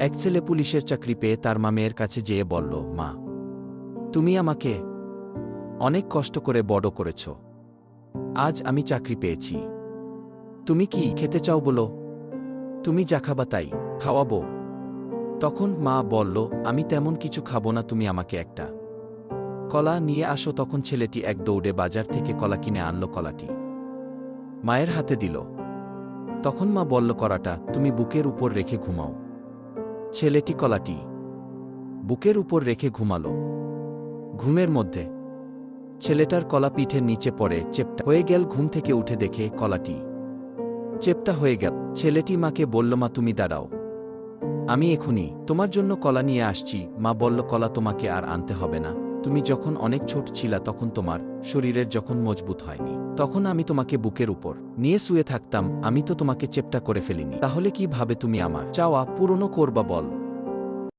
এক ছেলে পুলিশের চাকরি পেয়ে তার মা মেয়ের কাছে যেয়ে বলল, মা, তুমি আমাকে অনেক কষ্ট করে বড় করেছ। আজ আমি চাকরি পেয়েছি। তুমি কি খেতে চাও বলো? তুমি যা খাবা তাই খাওয়াবো। তখন মা বলল, আমি তেমন কিছু খাবো না, তুমি আমাকে একটা কলা নিয়ে আসো। তখন ছেলেটি এক দৌড়ে বাজার থেকে কলা কিনে আনল। কলাটি মায়ের হাতে দিল। তখন মা বলল, কলাটা তুমি বুকের উপর রেখে ঘুমাও। ছেলেটি কলাটি বুকের উপর রেখে ঘুমালো। ঘুমের মধ্যে ছেলেটার কলা পিঠের নিচে পড়ে চেপ্টা হয়ে গেল। ঘুম থেকে উঠে দেখে কলাটি চেপ্টা হয়ে গেল। ছেলেটি মাকে বলল, মা তুমি দাঁড়াও, আমি এখনই তোমার জন্য কলা নিয়ে আসছি। মা বলল, কলা তোমাকে আর আনতে হবে না। তুমি যখন অনেক ছোট ছিলা তখন তোমার শরীরের যখন মজবুত হয়নি, তখন আমি তোমাকে বুকের উপর নিয়ে শুয়ে থাকতাম। আমি তো তোমাকে চেপ্টা করে ফেলিনি। তাহলে কিভাবে তুমি আমার চাওয়া পূরণ করবা বল?